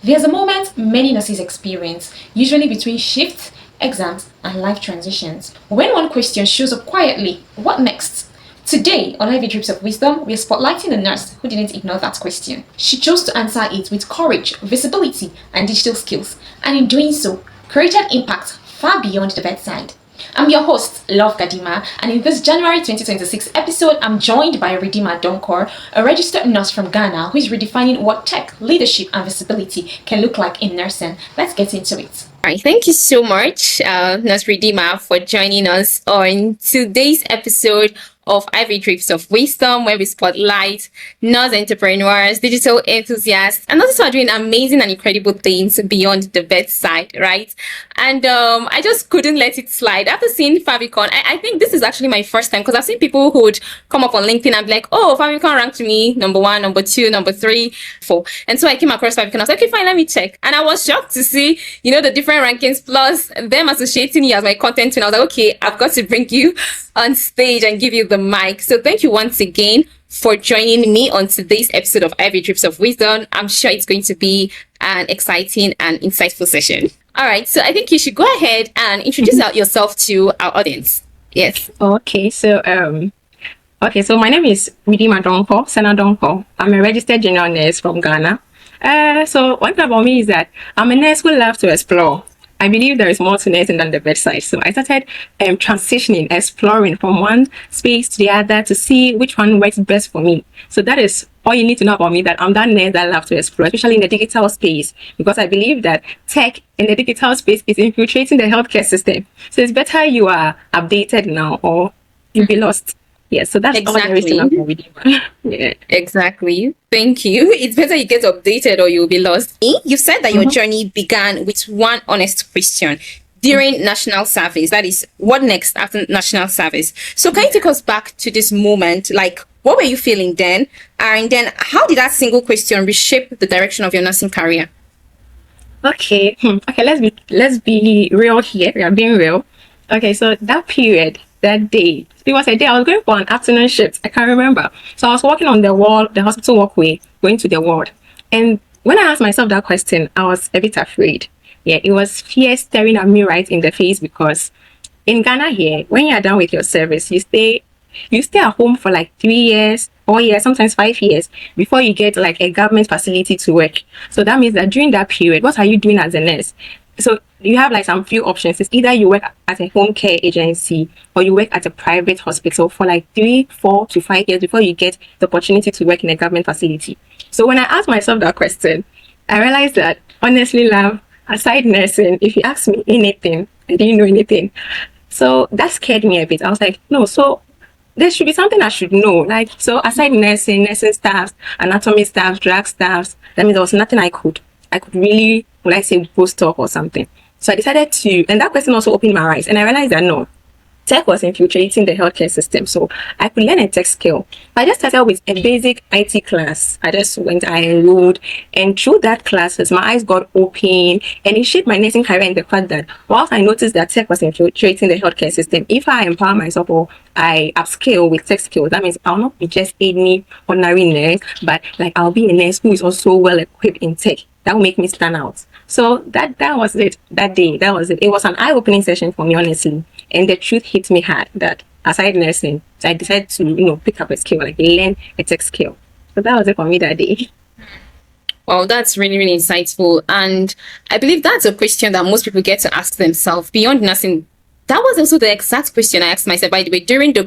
There's a moment many nurses experience, usually between shifts, exams, and life transitions, when one question shows up quietly: what next? Today, on Ivy Drips of Wisdom, we are spotlighting a nurse who didn't ignore that question. She chose to answer it with courage, visibility, and digital skills, and in doing so, created impact far beyond the bedside. I'm your host, Love Gadima, and in this January 2026 episode, I'm joined by 𝙄𝙑 𝘿𝙧𝙞𝙀, a registered nurse from Ghana who is redefining what tech, leadership, and visibility can look like in nursing. Let's get into it. All right, thank you so much, Nurse 𝙄𝙑, for joining us on today's episode of Ivy Drips of Wisdom, where we spotlight nurse entrepreneurs, digital enthusiasts, and those who are doing amazing and incredible things beyond the bedside, right? And I just couldn't let it slide. After seeing 𝐸𝐸𝐿, I think this is actually my first time, because I've seen people who would come up on LinkedIn and be like, oh, 𝐸𝐸𝐿 ranked me number 1, number 2, number 3, 4. And so I came across 𝐸𝐸𝐿 and I was like, okay, fine, let me check. And I was shocked to see, the different rankings plus them associating you as my content. And I was like, okay, I've got to bring you on stage and give you the mic. So thank you once again for joining me on today's episode of Ivy Drips of Wisdom. I'm sure it's going to be an exciting and insightful session. All right, so I think you should go ahead and introduce yourself to our audience. Yes. Okay, so my name is 𝙄𝙑 𝘿𝙧𝙞𝙥𝙨. I'm a registered general nurse from Ghana. So one thing about me is that I'm a nurse who loves to explore. I believe there is more to nursing than the bedside. So I started transitioning, exploring from one space to the other to see which one works best for me. So that is all you need to know about me, that I'm that nurse that loves to explore, especially in the digital space, because I believe that tech in the digital space is infiltrating the healthcare system. So it's better you are updated now or you'll be lost. Yes, so that's exactly all there is to know about 𝙄𝙑. Yeah. Exactly. Thank you. It's better you get updated or you'll be lost. You said that your journey began with one honest question during national service. That is, what next after national service? So can you take us back to this moment? Like, what were you feeling then? And then how did that single question reshape the direction of your nursing career? Okay. Let's be real here. We are being real. Okay, so that period, that day, it was a day I was going for an afternoon shift. I can't remember. So I was walking on the wall, the hospital walkway, going to the ward. And when I asked myself that question, I was a bit afraid. Yeah, it was fear staring at me right in the face, because in Ghana here, when you are done with your service, you stay at home for like 3 years, 4 years, sometimes 5 years before you get like a government facility to work. So that means that during that period, what are you doing as a nurse? So you have like some few options. It's either you work at a home care agency or you work at a private hospital for like 3, 4 to 5 years before you get the opportunity to work in a government facility. So when I asked myself that question, I realized that honestly, love, aside nursing, if you ask me anything, I didn't know anything. So that scared me a bit. I was like, no, so there should be something I should know. Like, so aside nursing staffs, anatomy staffs, drug staffs, that means there was nothing I could really, would I say, post up or something. So I decided to, and that question also opened my eyes, and I realized that no, tech was infiltrating the healthcare system, so I could learn a tech skill. I just started with a basic IT class. I enrolled, and through that classes, my eyes got open, and it shaped my nursing career in the fact that whilst I noticed that tech was infiltrating the healthcare system, if I empower myself or I upskill with tech skills, that means I'll not be just any ordinary nurse, but like I'll be a nurse who is also well equipped in tech. That will make me stand out. So that was it. That day, that was it. It was an eye-opening session for me, honestly. And the truth hit me hard that aside nursing, I decided to, pick up a skill, like learn a tech skill. So that was it for me that day. Wow, that's really, really insightful. And I believe that's a question that most people get to ask themselves beyond nursing. That was also the exact question I asked myself, by the way, during the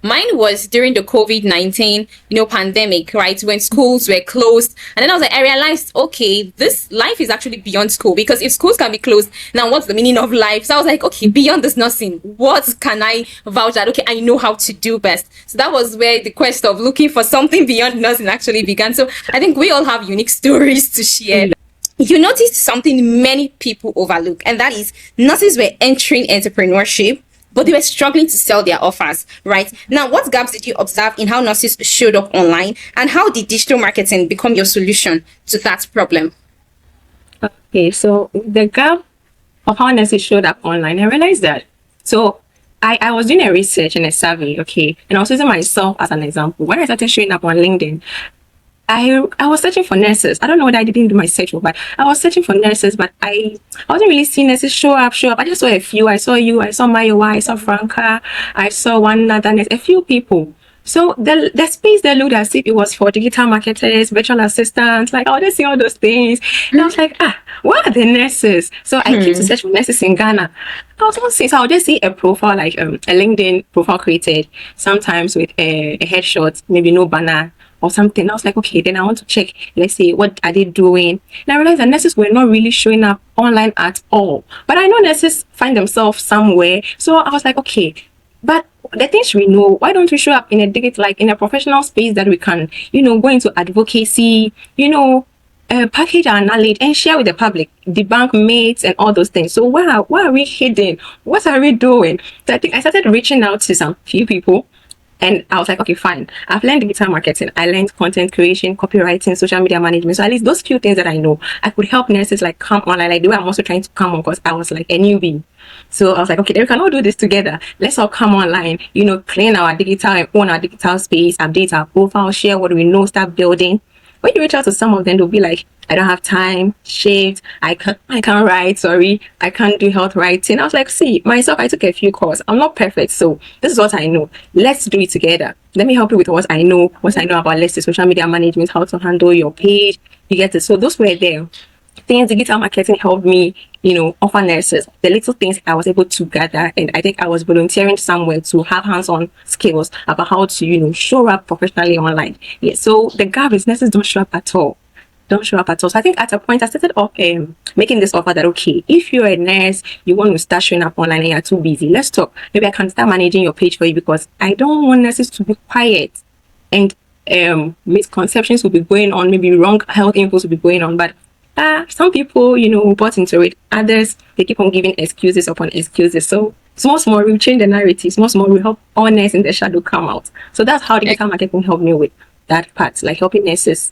mine was during the COVID-19, pandemic, right? When schools were closed. And then I realized, okay, this life is actually beyond school, because if schools can be closed, now what's the meaning of life? So I was like, okay, beyond this nursing, what can I vouch that, okay, I know how to do best? So that was where the quest of looking for something beyond nursing actually began. So I think we all have unique stories to share. You noticed something many people overlook, and that is nurses were entering entrepreneurship, but they were struggling to sell their offers, right? Now, what gaps did you observe in how nurses showed up online, and how did digital marketing become your solution to that problem? Okay, so the gap of how nurses showed up online, I realized that. So I was doing a research and a survey, okay, and I was using myself as an example. When I started showing up on LinkedIn, I was searching for nurses. I don't know what I didn't do my search for, but I was searching for nurses, but I wasn't really seeing nurses show up. I just saw a few. I saw you, I saw Mayowa, I saw Franca, I saw one other nurse, a few people. So the space there looked as if it was for digital marketers, virtual assistants, like I was just seeing all those things. And I was like, what are the nurses? So I came to search for nurses in Ghana. I was not seeing, so I'll just see a profile, like a LinkedIn profile created, sometimes with a headshot, maybe no banner or something. I was like, okay, then I want to check, let's see, what are they doing? And I realized that nurses were not really showing up online at all. But I know nurses find themselves somewhere. So I was like, okay, but the things we know, why don't we show up in a digital, like in a professional space that we can, go into advocacy, package our knowledge and share with the public, debunk myths and all those things. So why are we hidden? What are we doing? So I think I started reaching out to some few people. And I was like, okay, fine. I've learned digital marketing. I learned content creation, copywriting, social media management. So at least those few things that I know, I could help nurses like come online. Like the way I'm also trying to come on, because I was like a newbie. So I was like, okay, then we can all do this together. Let's all come online, clean our digital and own our digital space, update our profile, share what we know, start building. When you reach out to some of them, they'll be like, I don't have time, shaved, I can't write, sorry, I can't do health writing. I was like, see, myself, I took a few courses. I'm not perfect, so this is what I know. Let's do it together. Let me help you with what I know about, let's say, social media management, how to handle your page. You get it? So those were there. Things digital marketing helped me, offer nurses the little things I was able to gather, and I think I was volunteering somewhere to have hands-on skills about how to, show up professionally online. Yeah. So the gap is nurses don't show up at all. So I think at a point I started off making this offer that, okay, if you're a nurse, you want to start showing up online and you're too busy, let's talk. Maybe I can start managing your page for you, because I don't want nurses to be quiet and misconceptions will be going on, maybe wrong health infos will be going on. But some people, bought into it. Others, they keep on giving excuses upon excuses. So small, we change the narrative. Small, we help all nurses in the shadow come out. So that's how digital marketing helped me with that part, like helping nurses,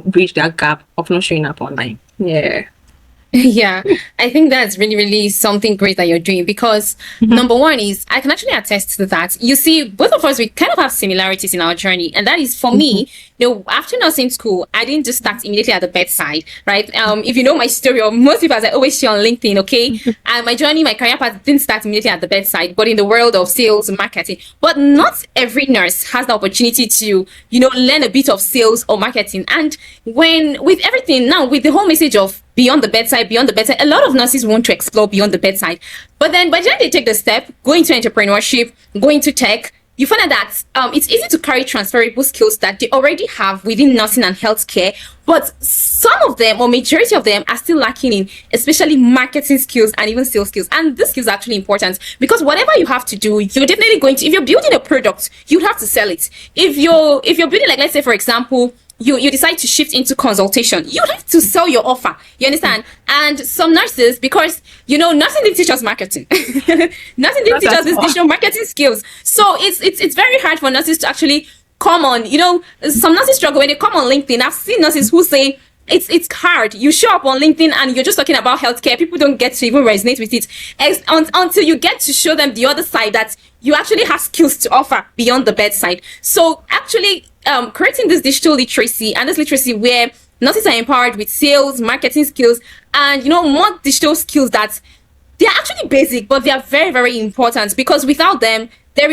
bridge that gap of not showing up online. Yeah. Yeah, I think that's really, really something great that you're doing, because number one is I can actually attest to that. You see, both of us, we kind of have similarities in our journey. And that is, for me, after nursing school, I didn't just start immediately at the bedside, right? If you know my story, or most people, as I always share on LinkedIn, okay? And my journey, my career path didn't start immediately at the bedside, but in the world of sales and marketing. But not every nurse has the opportunity to, learn a bit of sales or marketing. And with everything now, with the whole message of beyond the bedside, a lot of nurses want to explore beyond the bedside. But then by the time they take the step, go into entrepreneurship, go into tech, you find out that it's easy to carry transferable skills that they already have within nursing and healthcare, but some of them, or majority of them, are still lacking in especially marketing skills and even sales skills. And this skills are actually important, because whatever you have to do, you're definitely going to, if you're building a product, you have to sell it. If you're building, like, let's say, for example, you decide to shift into consultation, you have to sell your offer. You understand? And some nurses, because nursing didn't teach us marketing. Nursing didn't teach us this digital marketing skills. So it's very hard for nurses to actually come on. Some nurses struggle when they come on LinkedIn. I've seen nurses who say it's hard. You show up on LinkedIn and you're just talking about healthcare. People don't get to even resonate with it until you get to show them the other side, that you actually have skills to offer beyond the bedside. So actually, creating this digital literacy, and this literacy where nurses are empowered with sales, marketing skills, and more digital skills that they're actually basic, but they are very, very important, because without them, they're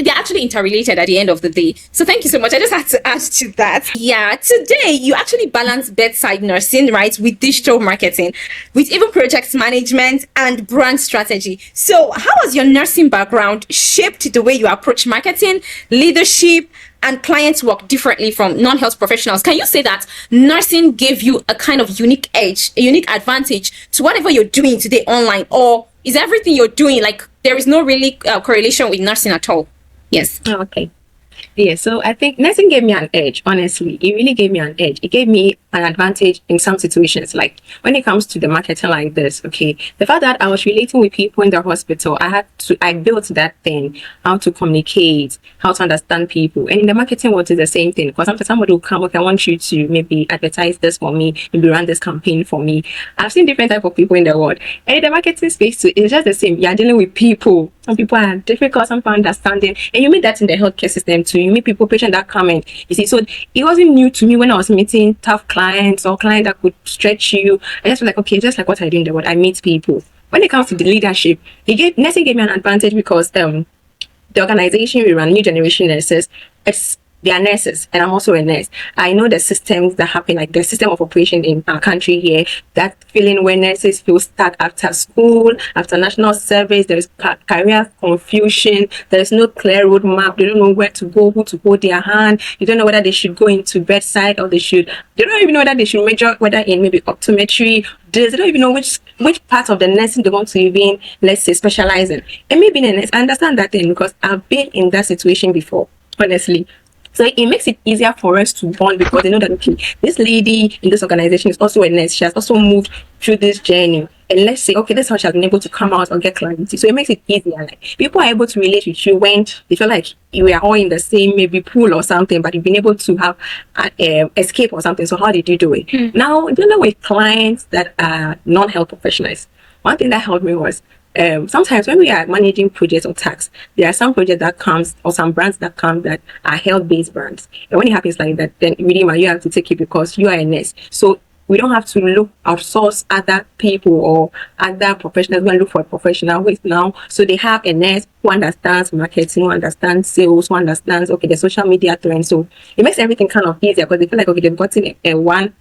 actually interrelated at the end of the day. So thank you so much. I just had to add to that. Yeah, today you actually balance bedside nursing, right, with digital marketing, with even project management and brand strategy. So how has your nursing background shaped the way you approach marketing, leadership, and clients work differently from non-health professionals? Can you say that nursing gave you a kind of unique edge, a unique advantage to whatever you're doing today online? Or is everything you're doing, like, there is no really correlation with nursing at all? Yes. Okay. Yeah, so I think nursing gave me an edge, honestly. It really gave me an edge. It gave me an advantage in some situations, like when it comes to the marketing like this, okay. The fact that I was relating with people in the hospital, I built that thing, how to communicate, how to understand people. And in the marketing world, it's the same thing. Because sometimes somebody will come, okay, I want you to maybe advertise this for me, maybe run this campaign for me. I've seen different types of people in the world. And in the marketing space too, it's just the same. You're dealing with people. Some people are difficult, some people are understanding. And you meet that in the healthcare system too. You meet people, patients that come in. You see, so it wasn't new to me when I was meeting tough clients or clients that could stretch you. I just feel like, okay, just like what I do in the world, I meet people. When it comes to the leadership, nursing gave me an advantage because the organization we run, New Generation Nurses, they are nurses, and I'm also a nurse. I know the systems that happen, like the system of operation in our country here, that feeling when nurses feel stuck after school, after national service, there is career confusion, there is no clear roadmap, they don't know where to go, who to hold their hand, you don't know whether they should go into bedside or they don't even know whether they should major, whether in maybe optometry, they don't even know which part of the nursing they want to even, let's say, specialize in. And maybe being a nurse, I understand that thing because I've been in that situation before, honestly. So it makes it easier for us to bond because they know that, okay, this lady in this organization is also a nurse. She has also moved through this journey. And let's say, okay, that's how she has been able to come out or get clarity. So it makes it easier. Like, people are able to relate with you when they feel like we are all in the same maybe pool or something, but you've been able to have escape or something. So how did you do it? Now, dealing with clients that are non-health professionals, one thing that helped me was sometimes when we are managing projects or tasks, there are some projects that comes or some brands that come that are health-based brands. And when it happens like that, then really you have to take it because you are a nurse. So we don't have to outsource other people or other professionals. We look for a professional who is now. So they have a nurse who understands marketing, who understands sales, who understands the social media trends. So it makes everything kind of easier because they feel like they've gotten one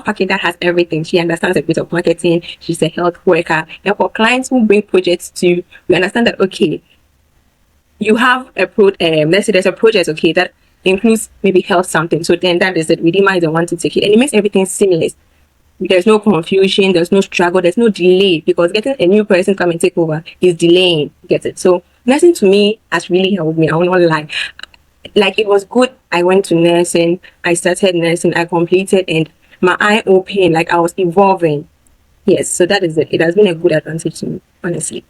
package that has everything. She understands a bit of marketing. She's a health worker. And for clients who bring projects to, we understand that, okay, you have let's say there's a project, that includes maybe health something. So then that is it. Redeemer is the one to take it. And it makes everything seamless. There's no confusion, there's no struggle, there's no delay because getting a new person come and take over is delaying. Get it? So nursing to me has really helped me. I will not lie. Like, it was good. I went to nursing, I started nursing, I completed, and my eye opened, like I was evolving. Yes, so that is it. It has been a good advantage to me, honestly.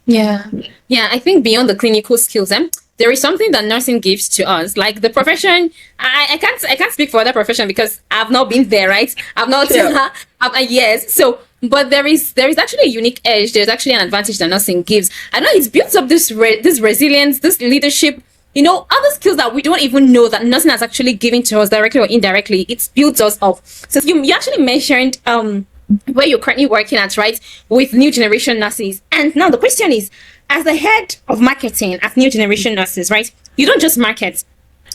Yeah. I think beyond the clinical skills, there is something that nursing gives to us. Like the profession, I can't speak for other profession because I've not been there, right? I've not yes. So but there is actually a unique edge. There's actually an advantage that nursing gives. I know it builds up this resilience, this leadership, other skills that we don't even know that nursing has actually given to us directly or indirectly. It builds us up. So you actually mentioned where you're currently working at, right, with New Generation Nurses. And now the question is, as the head of marketing at New Generation Nurses, right, you don't just market,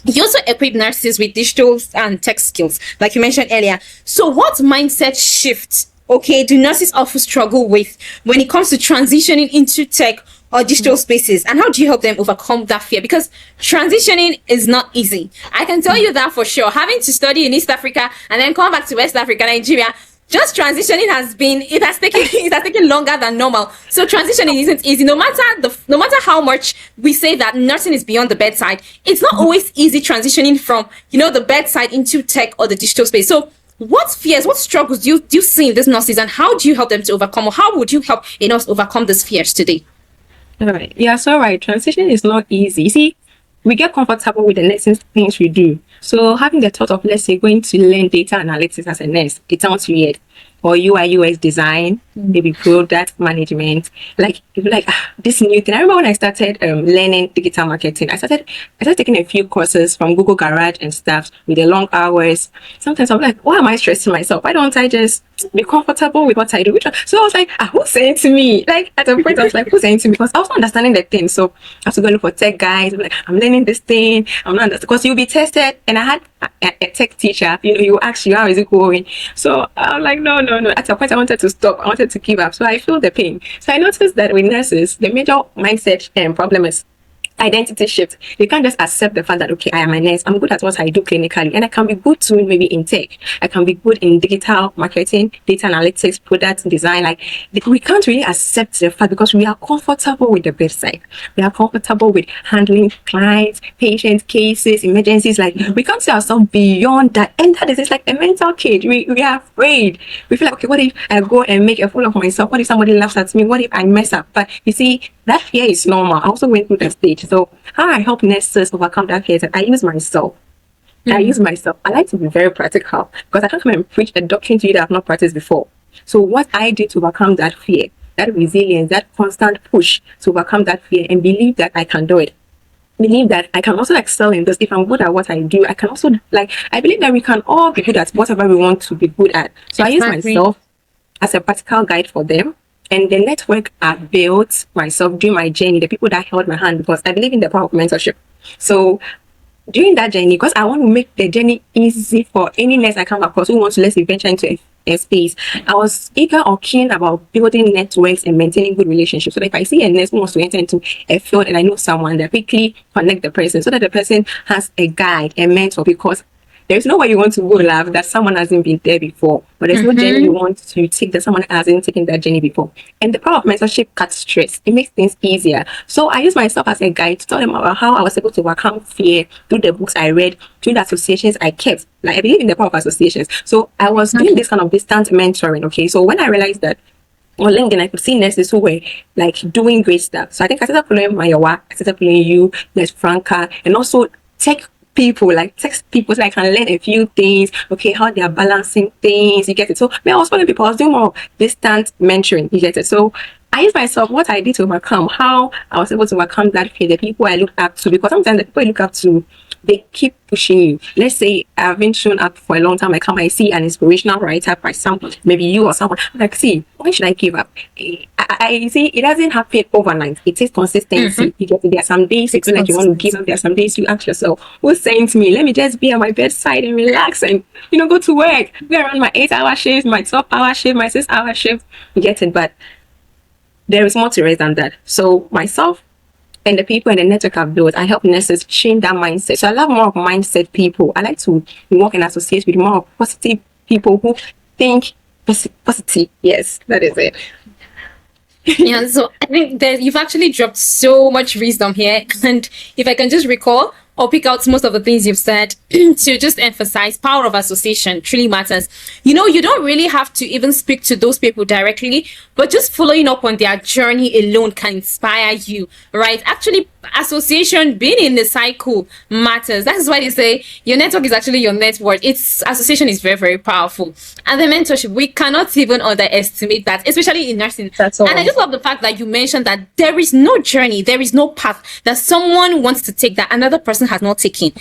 you also equip nurses with digital and tech skills, like you mentioned earlier. So what mindset shift, do nurses often struggle with when it comes to transitioning into tech or digital spaces, and how do you help them overcome that fear? Because transitioning is not easy. I can tell you that for sure. Having to study in East Africa and then come back to West Africa, Nigeria, just transitioning has taken longer than normal. So transitioning isn't easy. No matter how much we say that nursing is beyond the bedside, it's not always easy transitioning from the bedside into tech or the digital space. So what fears, what struggles do you see in these nurses, and how do you help them to overcome, or how would you help a nurse overcome these fears today? All right. Yeah, so right. Transition is not easy. You see, we get comfortable with the nursing things we do. So having the thought of, let's say, going to learn data analytics as a nurse, it sounds weird. Or UI/UX design, maybe product management, this new thing. I remember when I started learning digital marketing, I started taking a few courses from Google Garage and stuff with the long hours. Sometimes I'm like, why am I stressing myself? Why don't I just be comfortable with what I do? So I was like, who's saying to me? Like, at a point I was like, who's saying to me? Because I was not understanding the thing. So I have to go look for tech guys. I'm like, I'm learning this thing. I'm not understanding because you'll be tested. And I had a tech teacher, he will ask you, how is it going? So I'm like, no. At a point I wanted to stop. I wanted to give up. So I feel the pain. So I noticed that with nurses, the major mindset problem is identity shift. They can't just accept the fact that, okay, I am a nurse, I'm good at what I do clinically, and I can be good too maybe in tech, I can be good in digital marketing, data analytics, product design. Like, we can't really accept the fact because we are comfortable with the bedside, we are comfortable with handling clients, patients, cases, emergencies. Like, we can't see ourselves beyond that, and that is like a mental cage. We are afraid. We feel like, okay, what if I go and make a fool of myself? What if somebody laughs at me? What if I mess up? But you see, that fear is normal. I also went through that stage. So how I help nurses overcome that fear is that I use myself. I like to be very practical because I can't come and preach a doctrine to you that I've not practiced before. So what I did to overcome that fear that resilience, that constant push to overcome that fear and believe that I can do it. Believe that I can also excel in this. If I'm good at what I do, I can also, like, I believe that we can all be good at whatever we want to be good at. So I use myself as a practical guide for them. And the network I built myself during my journey, the people that held my hand, because I believe in the power of mentorship. So during that journey, because I want to make the journey easy for any nurse I come across who wants to, let's say, venture into a space, I was eager or keen about building networks and maintaining good relationships. So that if I see a nurse who wants to enter into a field and I know someone, that quickly connect the person so that the person has a guide, a mentor, because there's nowhere you want to go, love, that someone hasn't been there before. But there's no journey you want to take that someone hasn't taken that journey before. And the power of mentorship cuts stress. It makes things easier. So I use myself as a guide to tell them about how I was able to overcome fear through the books I read, through the associations I kept. Like, I believe in the power of associations. So I was doing this kind of distant mentoring, okay? So when I realized that on LinkedIn, I could see nurses who were like doing great stuff. So I think I started following Mayowa, I started following you, Nurse Franca, and also tech people, like text people, so I can learn a few things, okay, how they are balancing things, you get it. So when I was following people, I was doing more distant mentoring, you get it. So I used myself, what I did to overcome, how I was able to overcome that fear, the people I looked up to, because sometimes the people you look up to, they keep pushing you. Let's say I've been shown up for a long time, I see an inspirational writer by someone, maybe you or someone, I'm like, see, why should I give up? I see it doesn't happen overnight. It takes consistency. You get it. There are some days you feel like you want to give up. There are some days you ask yourself, who's saying to me, let me just be at my bedside and relax and, you know, go to work. Go around my 8-hour shift, my 12-hour shift, my 6-hour shift. You get it. But there is more to it than that. So myself and the people in the network I've built, I help nurses change that mindset. So I love more of mindset people. I like to work and associate with more of positive people who think positive. Yes, that is it. Yeah, so I think that you've actually dropped so much wisdom here. And if I can just recall or pick out most of the things you've said to just emphasize, power of association truly matters. You know, you don't really have to even speak to those people directly, but just following up on their journey alone can inspire you, right? Actually, association, being in the cycle matters. That's why they say your network is actually your net worth. Its association is very, very powerful. And the mentorship, we cannot even underestimate that, especially in nursing. That's all. And I just love the fact that you mentioned that there is no journey, there is no path that someone wants to take that another person has not taken.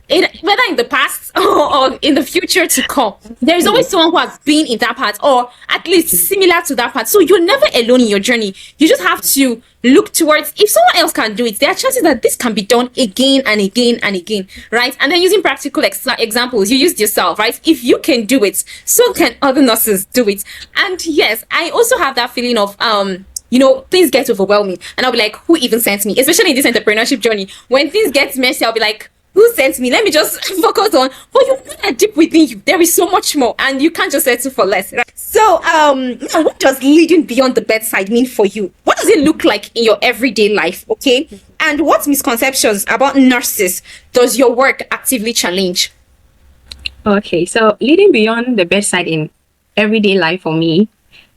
Whether in the past or in the future to come, there is always someone who has been in that path, or at least similar to that path. So you're never alone in your journey. You just have to look towards, if someone else can do it, there are chances that this can be done again and again and again, right? And then using practical examples, you used yourself, right? If you can do it, so can other nurses do it. And yes, I also have that feeling of you know, things get overwhelming and I'll be like, who even sent me? Especially in this entrepreneurship journey, when things get messy, I'll be like, who sent me? Let me just focus on, but you know that deep within you, there is so much more and you can't just settle for less, right? So what does leading beyond the bedside mean for you? What does it look like in your everyday life? Okay, and what misconceptions about nurses does your work actively challenge? Okay, so leading beyond the bedside in everyday life for me,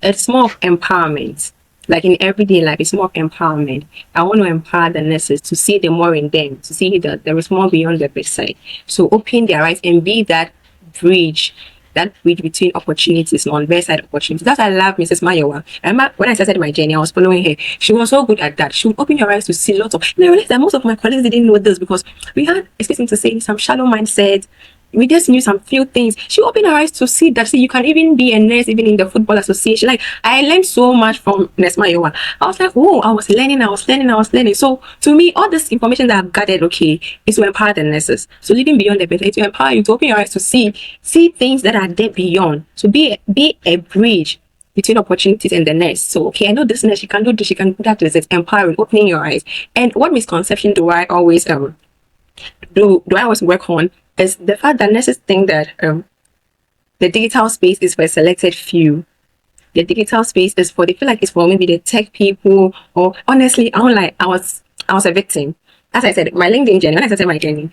it's more of empowerment. Like in everyday life, it's more of empowerment. I want to empower the nurses to see the more in them, to see that there is more beyond the bedside. So open their eyes and be that bridge between opportunities and on-bedside opportunities. That's why I love Mrs. Mayowa. I remember when I started my journey, I was following her. She was so good at that. She would open your eyes to see lots of... And I realized that most of my colleagues didn't know this because we had, excuse me to say, some shallow mindset. We just knew some few things. She opened her eyes to see that, see, you can even be a nurse even in the football association. Like, I learned so much from Nurse Mayowa. I was like, oh, I was learning. So to me, all this information that I've gathered, okay, is to empower the nurses. So living beyond the bedside, to empower you, to open your eyes to see things that are there beyond. So be a bridge between opportunities and the nurse. So, okay, I know this nurse, she can do this, she can do that. It's empowering, opening your eyes. And what misconception do I always work on? Is the fact that nurses think that the digital space is for a selected few. The digital space is for, they feel like it's for maybe the tech people, or honestly, I was a victim. As I said, my LinkedIn journey, when I started my journey,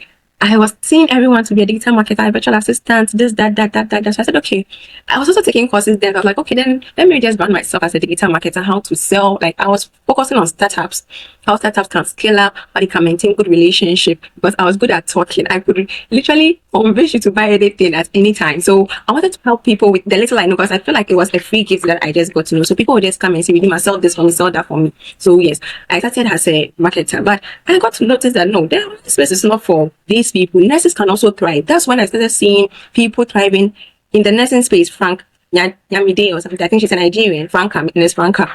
I was seeing everyone to be a digital marketer, a virtual assistant, this, that. So I said, okay. I was also taking courses then. I was like, okay, then let me just brand myself as a digital marketer, how to sell. Like, I was focusing on startups, how startups can scale up, how they can maintain good relationship, because I was good at talking. I could literally convince you to buy anything at any time. So I wanted to help people with the little I know, because I feel like it was a free gift that I just got to know. So people would just come and say, Redeema, sell this for me, sell that for me. So yes, I started as a marketer, but I got to notice that no, this space is not for these people. Nurses can also thrive. That's when I started seeing people thriving in the nursing space. Yamide or something. I think she's a Nigerian. Nurse Franca.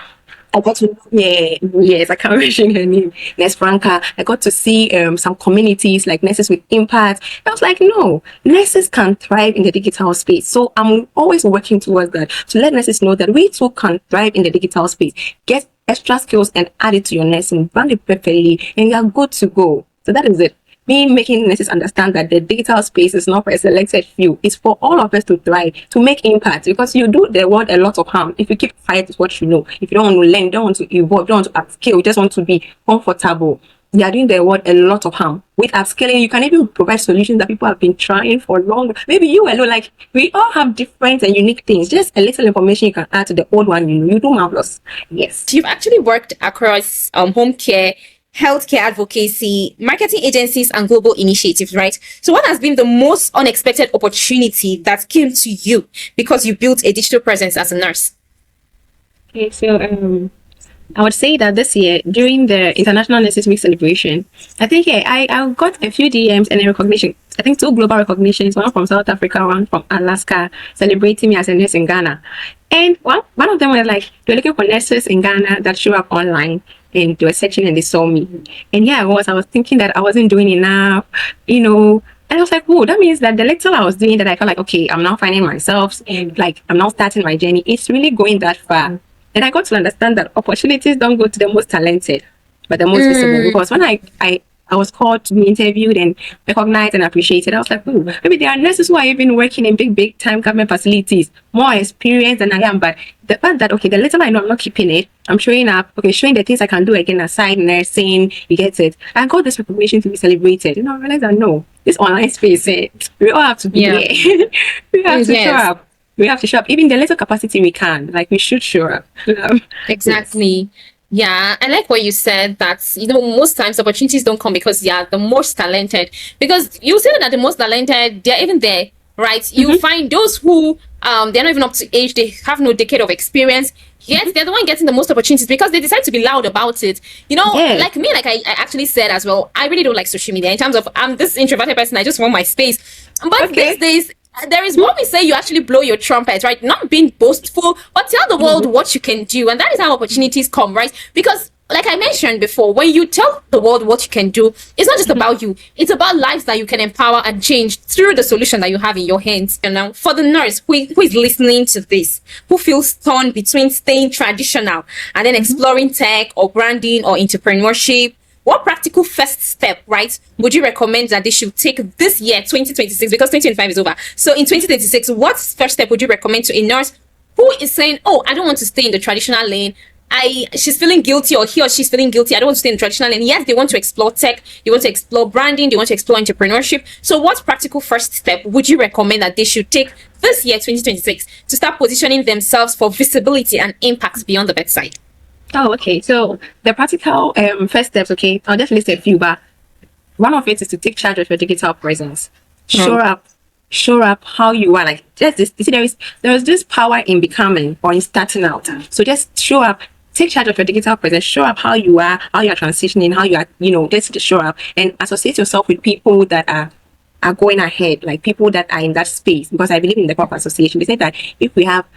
I got to, yes, I can't mention her name. Nurse Franca. I got to see some communities like Nurses with Impact. I was like, no, nurses can thrive in the digital space. So I'm always working towards that, to let nurses know that we too can thrive in the digital space. Get extra skills and add it to your nursing, brand it perfectly, and you're good to go. So that is it. Me making nurses understand that the digital space is not for a selected few. It's for all of us to thrive, to make impact, because you do the world a lot of harm if you keep quiet with what you know. If you don't want to learn, you don't want to evolve, you don't want to upscale, you just want to be comfortable. You are doing the world a lot of harm. With upscaling, you can even provide solutions that people have been trying for long. Maybe you alone, like, we all have different and unique things. Just a little information you can add to the old one, you do marvelous. Yes. You've actually worked across home care, healthcare advocacy, marketing agencies, and global initiatives, right? So what has been the most unexpected opportunity that came to you because you built a digital presence as a nurse? Okay, so I would say that this year, during the International Nurses Week celebration, I think I got a few DMs and a recognition. I think 2 global recognitions, one from South Africa, one from Alaska, celebrating me as a nurse in Ghana. And one of them was like, they're looking for nurses in Ghana that show up online, and they were searching and they saw me. And yeah, I was thinking that I wasn't doing enough, and I was like, whoa, that means that the little I was doing, that I felt like, okay, I'm now finding myself, and like, I'm now starting my journey. It's really going that far. And I got to understand that opportunities don't go to the most talented, but the most visible. Because when I was called to be interviewed and recognized and appreciated, I was like, oh, maybe there are nurses who are even working in big time government facilities, more experienced than I am. But the fact that, okay, the little I know, I'm not keeping it. I'm showing up, okay, showing the things I can do again aside nursing, you get it. I got this recognition to be celebrated. I realized that no, this online space, we all have to be there. We have to show up. We have to show up. Even the little capacity we can, like, we should show up. Exactly. Yeah, I like what you said, that most times opportunities don't come because they are the most talented. Because you say that the most talented, they're even there, right? You find those who they're not even up to age, they have no decade of experience, yet they're the one getting the most opportunities because they decide to be loud about it. Like me, like I actually said as well, I really don't like social media. In terms of, I'm this introverted person, I just want my space. But these days, there is what we say, you actually blow your trumpet, right? Not being boastful, but tell the world what you can do. And that is how opportunities come, right? Because like I mentioned before, when you tell the world what you can do, it's not just about you. It's about lives that you can empower and change through the solution that you have in your hands. And now, for the nurse who is listening to this, who feels torn between staying traditional and then exploring tech or branding or entrepreneurship, what practical first step, right, would you recommend that they should take this year, 2026, because 2025 is over? So in 2026, what first step would you recommend to a nurse who is saying, oh, I don't want to stay in the traditional lane, she's feeling guilty, or he or she's feeling guilty, I don't want to stay in the traditional lane. Yes, they want to explore tech, they want to explore branding, they want to explore entrepreneurship. So what practical first step would you recommend that they should take this year, 2026, to start positioning themselves for visibility and impact beyond the bedside? Oh, okay. So the practical first steps, okay, I'll just list a few, but one of it is to take charge of your digital presence. Show up how you are. Like, just this, you see, there is this power in becoming or in starting out. So just show up, take charge of your digital presence, show up how you are transitioning, how you are, just show up and associate yourself with people that are going ahead, like people that are in that space. Because I believe in the power of association. They say that if we have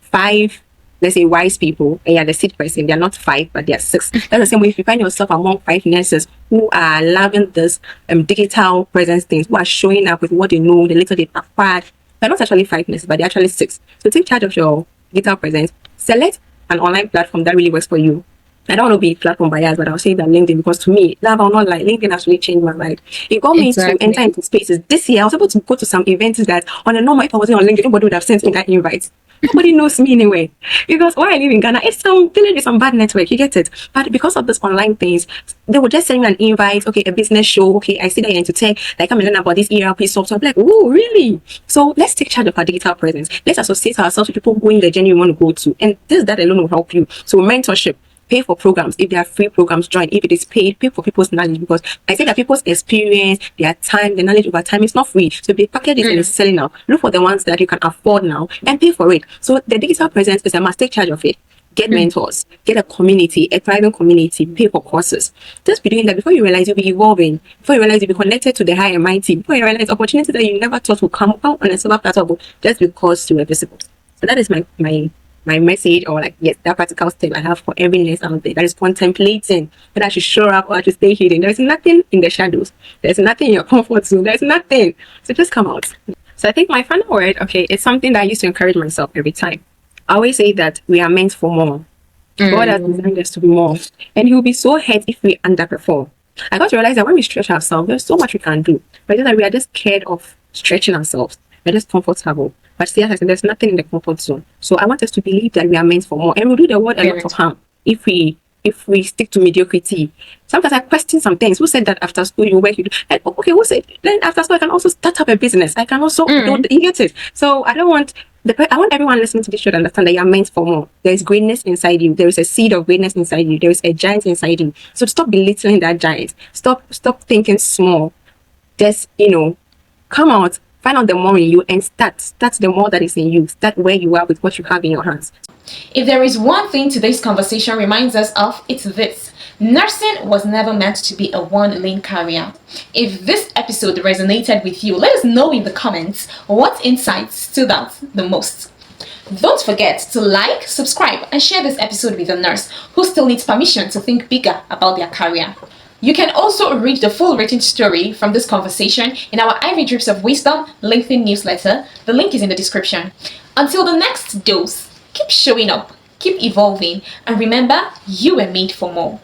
5, let's say, wise people, and you're the 6th person, they're not 5, but they're 6. That's the same way if you find yourself among 5 nurses who are loving this digital presence things, who are showing up with what they know, the little they've acquired. They're not actually 5 nurses, but they're actually 6. So take charge of your digital presence. Select an online platform that really works for you. I don't want to be platform biased, but I'll say that LinkedIn, because to me, love or not, like, LinkedIn has really changed my life. It got me to enter into spaces. This year, I was able to go to some events that on a normal, if I wasn't on LinkedIn, nobody would have sent me that invite. Nobody knows me anyway. Because where I live in Ghana, it's some village with some bad network. You get it? But because of this online things, they would just send me an invite. Okay, a business show. Okay, I see that you're into tech. Like, come and learn about this ERP software. I'm like, oh, really? So let's take charge of our digital presence. Let's associate ourselves with people going the journey we want to go to. And that alone will help you. So mentorship. Pay for programs. If there are free programs, join. If it is paid, pay for people's knowledge, because I say that people's experience, their time, the knowledge over time is not free. So if the package is and is selling now, look for the ones that you can afford now and pay for it. So the digital presence is a must. Take charge of it. Get mentors, get a community, a thriving community, pay for courses. Just be doing that before you realize you'll be evolving, before you realize you'll be connected to the high and mighty, before you realize opportunities that you never thought would come out on a silver platter just because you were visible. So that is my message, or like, yes, that practical step I have for every nurse out there that is contemplating whether I should show up or I should stay hidden. There's nothing in the shadows. There's nothing in your comfort zone. There's nothing. So just come out. So I think my final word, okay, it's something that I used to encourage myself every time. I always say that we are meant for more. God has designed us to be more. And He will be so hurt if we underperform. I got to realize that when we stretch ourselves, there's so much we can do. But just that we are just scared of stretching ourselves. We're just comfortable. But see, as I said, there's nothing in the comfort zone. So I want us to believe that we are meant for more. And we'll do the world a lot of harm if we stick to mediocrity. Sometimes I question some things. Who said that after school you work? Like, okay, who said then after school I can also start up a business? I can also do, you get it? So I want everyone listening to this show to understand that you are meant for more. There is greatness inside you. There is a seed of greatness inside you. There is a giant inside you. So stop belittling that giant. Stop thinking small. Just, come out. Find out the more in you and start the more that is in you. Start where you are with what you have in your hands. If there is one thing today's conversation reminds us of, it's this: nursing was never meant to be a one-lane career. If this episode resonated with you, let us know in the comments what insights stood out the most. Don't forget to like, subscribe, and share this episode with a nurse who still needs permission to think bigger about their career. You can also read the full written story from this conversation in our 𝐼 Drips of Wisdom LinkedIn newsletter. The link is in the description. Until the next dose, keep showing up, keep evolving, and remember, you were made for more.